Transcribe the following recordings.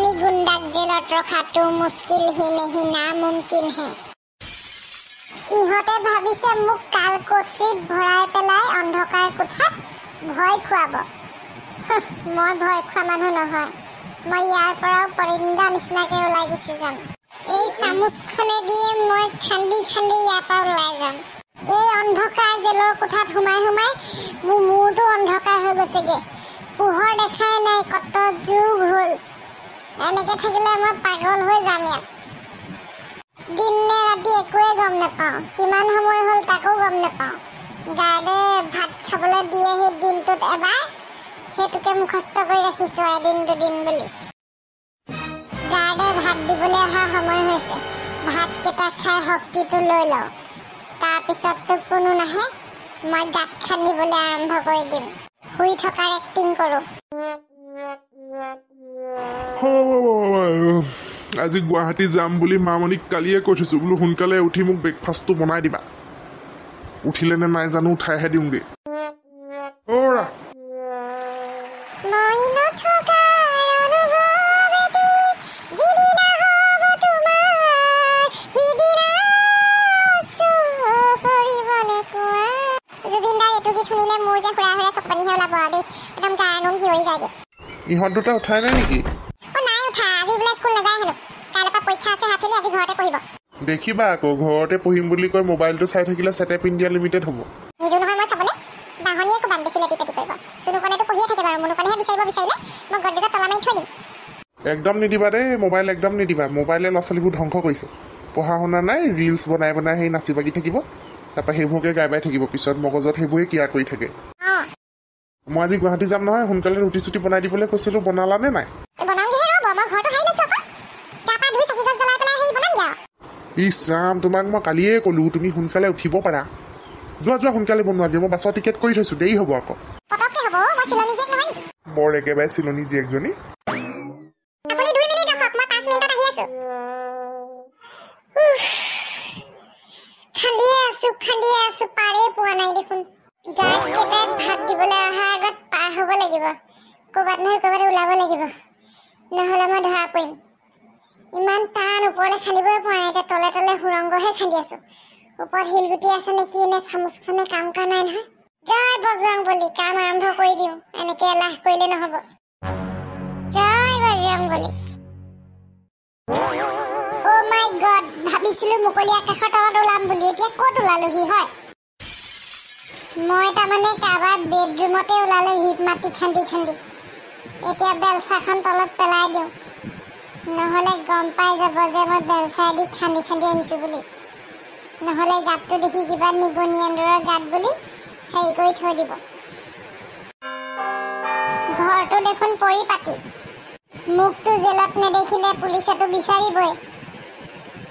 असली गुंडाक जेलत रखाটো मुश्किल ही नहीं नामुमकिन है इहते भाबिसे मुक काल कोठरीत भৰাই পেলাই অন্ধকাৰ কোঠাত ভয় খুৱাব মই ভয় খোৱা মানুহ নহয় মই ইয়াৰ পৰা পৰিন্দা নিচিনাকে ওলাই গুচি যাম এই চামুচখনে দিয়ে মই খান্দি খান্দি ইয়াৰ পৰা ওলাই যাম এই অন্ধকাৰ জেলৰ কোঠাত সোমাই সোমাই মোৰ মূৰটো অন্ধকাৰ হৈ গৈছেগে পোহৰ দেখাই নাই কত যুগ হ'ল এনেকে থাকিলে মই পাগল হৈ যাম ইয়াত দিনে ৰাতি একোৱে গম নাপাওঁ কিমান সময় হ'ল তাকো গম নাপাওঁ গাৰ্ডে ভাত খাবলৈ দিয়ে সেই দিনটোত এবাৰ সেইটোকে মুখস্থ কৰি ৰাখিছোঁ এদিন দুদিন বুলি গাৰ্ডে ভাত দিবলৈ অহা সময় হৈছে ভাতকেইটা খাই শক্তিটো লৈ লওঁ তাৰপিছততো কোনো নাহে মই গাঁত খান্দিবলৈ আৰম্ভ কৰি দিম শুই থকাৰ এক্টিং কৰোঁ আজি গুৱাহাটী যাম বুলি মামনিক কালিয়ে কৈ থৈছোঁ বোলো সোনকালে উঠি মোক ব্ৰেকফাষ্টটো বনাই দিবা উঠিলে নে নাই জানো উঠাইহে দিওঁগৈ ইহঁত দুটা উঠাই নাই নেকি দেখিবা আকৌ ঘৰতে পঢ়িম বুলি কৈ মোবাইলটো চাই থাকিলে ছেটআপ ইণ্ডিয়া লিমিটেড হ'ব একদম নিদিবা দেই মোবাইল একদম নিদিবা মোবাইলে ল'ৰা ছোৱালীবোৰ ধ্বংস কৰিছে পঢ়া শুনা নাই ৰিলছ বনাই বনাই সেই নাচি বাগি থাকিব তাৰপৰা সেইবোৰকে গাই বাই থাকিব পিছত মগজত সেইবোৰে কিয়া কৰি থাকে মই আজি গুৱাহাটী যাম নহয় সোনকালে ৰুটি চুটি বনাই দিবলৈ কৈছিলোঁ বনালা নে নাই ইছাম তোমাক মই কালিয়ে ক'লো তুমি সোনকালে উঠিব পাৰা যোৱা যোৱা সোনকালে বনোৱা দিয়া মই বাছৰ টিকেট কৰি থৈছোঁ দেৰি হ'ব আকৌ বৰ একেবাৰে চিলনী জীয়েকজনী ভাত দিবলৈ অহাৰ আগত পাৰ হ'ব লাগিব ক'ৰবাত নহয় ক'ৰবাত ওলাব লাগিব নহ'লে মই ধৰা পৰিম ইমান টান ওপৰলৈ খান্দিবই পৰা নাই এতিয়া তলে তলে সুৰংগহে খান্দি আছোঁ ওপৰত শিলগুটি আছে নে কি নে চামুচখনে কাম কৰা নাই নহয় জয় বজৰং বলি কাম আৰম্ভ কৰি দিওঁ এনেকৈ এলাহ কৰিলে নহ'ব জয় বজৰং বলি অ' মাই গড ভাবিছিলোঁ মুকলি আকাশৰ তলত ওলাম বুলি এতিয়া ক'ত ওলালোহি হয় মই তাৰমানে কাৰোবাৰ বেডৰুমতে ওলালোঁ হিপ মাটি খান্দি খান্দি এতিয়া বেলচাখন তলত পেলাই দিওঁ নহ'লে গম পাই যাব যে মই বেলচাই দি খান্দি খান্দি আহিছোঁ বুলি নহ'লে গাঁতটো দেখি কিবা নিগনি এন্দুৰৰ গাঁত বুলি হেৰি কৰি থৈ দিব ঘৰটো দেখোন পৰিপাটি মোকতো জেলত নেদেখিলে পুলিচেতো বিচাৰিবই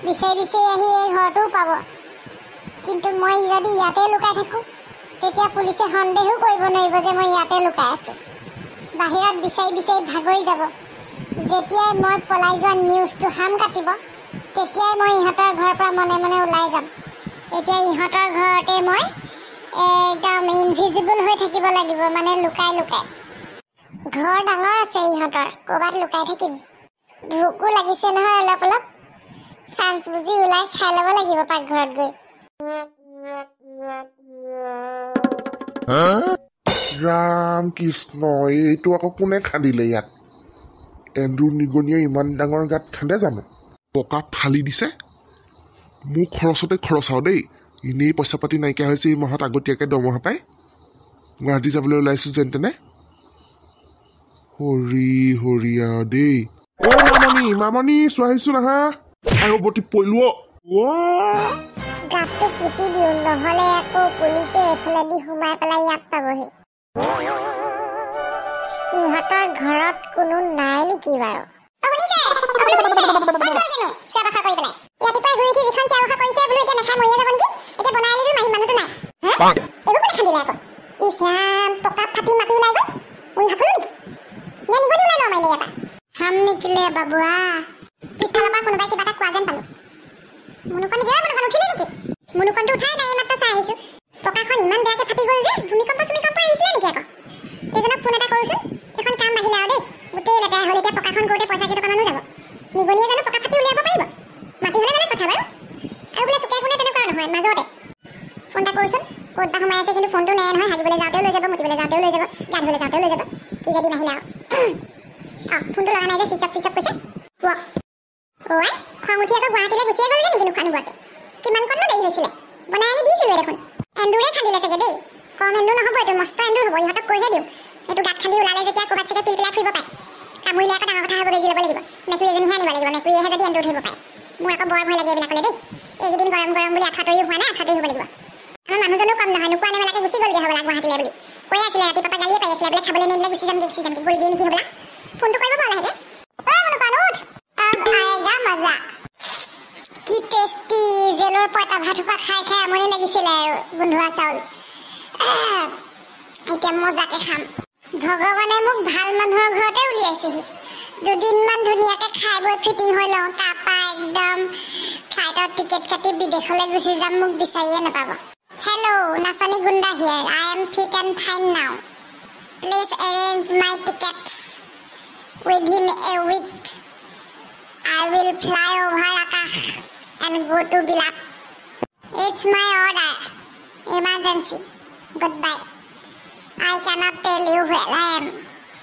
বিচাৰি বিচাৰি আহি এই ঘৰটোও পাব কিন্তু মই যদি ইয়াতে লুকাই থাকোঁ তেতিয়া পুলিচে সন্দেহো কৰিব নোৱাৰিব যে মই ইয়াতে লুকাই আছোঁ বাহিৰত বিচাৰি বিচাৰি ভাগৰি যাব যেতিয়াই মই পলাই যোৱা নিউজটো হাম কাটিব তেতিয়াই মই ইহঁতৰ ঘৰৰ পৰা মনে মনে ওলাই যাম এতিয়া ইহঁতৰ ঘৰতে মই একদম ইনভিজিবল হৈ থাকিব লাগিব মানে লুকাই লুকাই ঘৰ ডাঙৰ আছে ইহঁতৰ ক'ৰবাত লুকাই থাকিম ভোকো লাগিছে নহয় অলপ অলপ চান্স বুজি ওলাই খাই ল'ব লাগিব পাকঘৰত গৈ ৰাম কৃষ্ণ এইটো আকৌ কোনে খান্দিলে ইয়াত এন্দুৰ নিগনিয়ে ইমান ডাঙৰ গাঁত খান্দে জানো পকা ফালি দিছে মোৰ খৰচতে খৰচ আৰু দেই এনেই পইচা পাতি নাইকিয়া হৈছে এই মাহত আগতীয়াকৈ দৰমহা পাই গুৱাহাটী যাবলৈ ওলাইছোঁ যেন তেনে হৰি হৰি আৰু দেই অ' মামনি চোৱাহিছোঁ নহা আগবতী পৰিলো গাঁতটো পুতি দিওঁ নহ'লে আকৌ পুলিচে এইফালেদি সোমাই পেলাই ইয়াত পাবহি ইহঁতৰ ঘৰত কোনো নাই নেকি বাৰু ৰাতিপুৱাই ঘূৰি উঠি যিখন চিয়া উঠা কৰিছে বোলো এতিয়া নাখাই মৰিয়ে যাব নেকি এতিয়া বনাই আনিলো মাহী মানুহটো নাই এইবোৰ কোনে খান্দিলে আকৌ ইছৰাম টকা ফাটি মাটি ওলাই গ'ল মই খাবলৈ নেকি নে নিগনি ওলাই ন মাৰিলে এটা হাম নিকিলে বাবুৱা পিছফালৰ পৰা কোনোবাই কিবা এটা কোৱা যেন পালোঁ মুনুকণ নেকি মুনুকণ উঠিলি নেকি মুনুকণটো উঠাই নাই মাত্ৰ চাই আহিছোঁ পকাখন ইমান বেয়াকৈ ফাটি গ'ল যে ভূমিকম্প চুমিকম্প আহিছিলে নেকি আকৌ এইজনক ফোন এটা কৰোঁচোন এখন কাম বাঢ়িলে আৰু দেই গোটেই লেতেৰা হ'ল এতিয়া পকাখন কৰোঁতে পইচা কেইটকামানো যাব নিগনিয়ে জানো পকা ফাটি উলিয়াব পাৰিব মাটি হ'লে বেলেগ কথা বাৰু আৰু বোলে চুকে কোণে তেনেকুৱা নহয় মাজতে ফোন এটা কৰোঁচোন ক'ত বা সোমাই আছে কিন্তু ফোনটো নাই নহয় হাগিবলৈ যাওঁতেও লৈ যাব মুতিবলৈ যাওঁতেও লৈ যাব গা ধুবলৈ যাওঁতেও লৈ যাব কি যদি নাহিলে আৰু ফোনটো লগা নাই যে ছুইচ অফ কৈছে কোৱা ঐ খং উঠি আকৌ গুৱাহাটীলৈ গুচিয়ে গ'লগৈ নেকি নোখোৱা নোবোৱাকৈ কিমান কণনো দেৰি হৈছিলে বনাই আনি দিছিলোঁ দেখোন এন্দুৰে খান্দিলে চাগে দেই কম এন্দুৰ নহ'ব এইটো মস্ত এন্দুৰ হ'ব ইহঁতক কৈহে দিওঁ এইটো গাঁত খান্দি ওলালে যেতিয়া ক'ৰবাত চাগে পিল পেলাই ফুৰিব পাৰে কামুৰিলে আকৌ ডাঙৰ কথা হ'ব বেজি ল'ব লাগিব মেকুৰী এজনীহে আনিব লাগিব মেকুৰীয়েহে যদি এন্দুৰ ধৰিব পাৰে মোৰ আকৌ বৰ ভয় লাগে এইবিলাকলৈ দেই এইকেইদিন গৰম গৰম বুলি আঠুৱাতৰি হোৱা নাই আঠুৱাতৰি হ'ব লাগিব আমাৰ মানুহজনো কম নহয় নোপোৱা নেমেলাকৈ গুচি গ'লগৈ হ'বলা গুৱাহাটীলৈ বুলি কৈ আছিলে ৰাতিপুৱা গালিয়ে পাই আছিলে বোলে খাবলৈ নিদিলে গুচি যাম গ'ল দিয়ে নেকি হ'বলা ফোনটো কৰিব পাৰ লাহেকৈ মজা কি টেষ্টি জেলৰ পইতা ভাত সোপা খাই খাই আমনি লাগিছিলে আৰু গোন্ধোৱা চাউল এতিয়া মজাকে খাম ভগৱানে মোক ভাল মানুহৰ ঘৰতে উলিয়াইছেহি দুদিনমান ধুনীয়াকৈ খাই বৈ ফিটিং হৈ লওঁ তাৰপৰা একদম ফ্লাইটত টিকেট কাটি বিদেশলৈ গুচি যাম মোক বিচাৰিয়ে নাপাব হেল্ল' নাচনী গুণ্ডা here I am fit and fine now please arrange my tickets within a week I will fly over Akash and go to Bilak. It's my order. Emergency. Goodbye. I cannot tell you where I am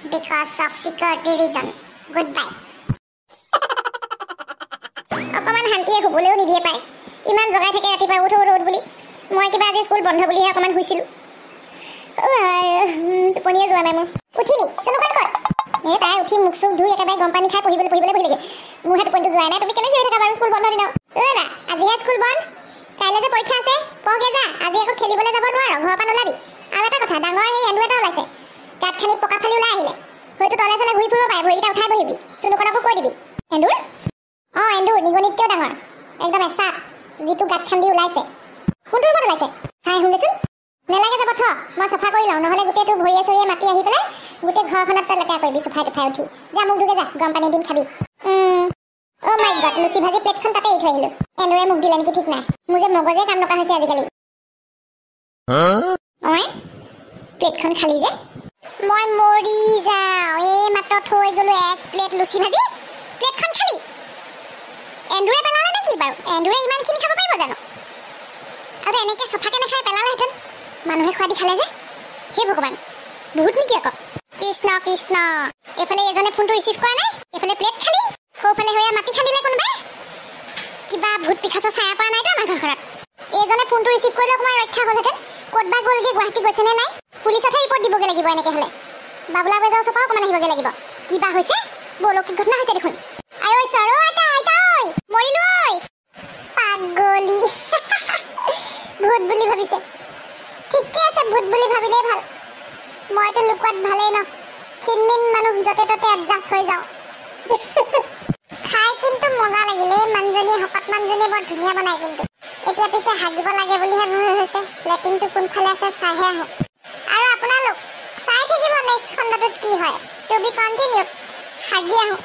because of security reason. Goodbye. অকমান শান্তিয়ে শুবলৈও নিদিয়ে পায় ইমান জগাই থাকে ৰাতিপুৱা উঠ বুলি মই কিবা আজি স্কুল বন্ধ বুলিহে অকমান শুইছিলোঁ টোপনিয়ে যোৱা নাই মোৰ উঠিনি চুনুখন ক'ত এই তাই উঠি মুখ চুখ ধুই একেবাৰে গৰম পানী খাই পঢ়িবলৈ বহি লাগে মোৰ হাত টোপনিটো যোৱাই নাই তুমি কেলে শুই থাকা বাৰু স্কুল বন্ধ দিনত না আজিহে স্কুল বন্ধ কাইলৈ যে পৰীক্ষা আছে পঢ়গে যা আজি আকৌ খেলিবলৈ যাব নোৱাৰ ঘৰৰ পৰা নোলাবি আৰু এটা কথা ডাঙৰ সেই এন্দুৰ এটা ওলাইছে গাঁত খানি পকা ফালি ওলাই আহিলে হয়তো তলে চলে ঘূৰি ফুৰিব পাৰে ভৰিকেইটা উঠাই বহিবি চুনুখনকো কৈ দিবি এন্দুৰ এন্দুৰ নিগনিতকৈও ডাঙৰ একদম এচাপ যিটো গাঁত খান্দি ওলাইছে কোনটো ৰুমত ওলাইছে চাই শুনিছোন নেলাগে যাব থ মই চফা কৰি লওঁ নহ'লে গোটেইটো ভৰিয়ে চৰিয়ে মাতি আহি পেলাই গোটেই ঘৰখনত তই লেতেৰা কৰিবি চফাই টফাই উঠি যা মোক ধুগে যা গৰম পানী দিম খাবি অ' মাই গড লুচি ভাজি প্লেটখন তাতে এৰি থৈ আহিলোঁ এন্দুৰে মোক দিলে নেকি ঠিক নাই মোৰ যে মগজে কাম নকৰা হৈছে আজিকালি প্লেটখন খালি যে মই মৰি যাওঁ এই মাত্ৰ থৈ গ'লোঁ এক প্লেট লুচি ভাজি প্লেটখন খালি এন্দুৰে পেলালে নে কি বাৰু এন্দুৰে ইমানখিনি খাব পাৰিব জানো আৰু এনেকৈ চফাকৈ নাখাই পেলালেহেঁতেন মানুহে খোৱা দি খালে যে হে ভগৱান বহুত নেকি আকৌ কৃষ্ণ কৃষ্ণ এইফালে এজনে ফোনটো ৰিচিভ কৰা নাই এইফালে প্লেট খালি সৌফালে হৈ মাটি খান্দিলে কোনোবাই কিবা ভূত পিখাচৰ ছায়া পৰা নাইতো আমাৰ ঘৰখনত এইজনে ফোনটো ৰিচিভ কৰিলে অকণমান ৰক্ষা হ'লহেঁতেন ক'তবা গ'লগৈ গুৱাহাটী গৈছেনে নাই পুলিচতহে ৰিপৰ্ট দিবগৈ লাগিব এনেকৈ হ'লে বাবুলা বেজাৰ ওচৰৰ পৰা অকণমান আহিবগৈ লাগিব কিবা হৈছে বলৌকিক ঘটনা হৈছে দেখোন আই ঐ চৰ আইতা আইতা ঐ মৰিলো ঐ পাগলী ভূত বুলি ভাবিছে ঠিকে আছে ভূত বুলি ভাবিলেই ভাল মইতো লুকুৱাত ভালেই ন ক্ষীণমিন মানুহ য'তে ত'তে এডজাষ্ট হৈ যাওঁ খাই কিন্তু মজা লাগিলে এই মানুহজনীয়ে শকত মানুহজনীয়ে বৰ ধুনীয়া বনায় কিন্তু এতিয়া পিছে হাগিব লাগে বুলিহে ভয় হৈছে লেট্ৰিনটো কোনফালে আছে চাইহে আহোঁ আৰু আপোনালোক চাই থাকিব নেক্সট খণ্ডটোত কি হয় টু বি কণ্টিনিউড হাগি আহোঁ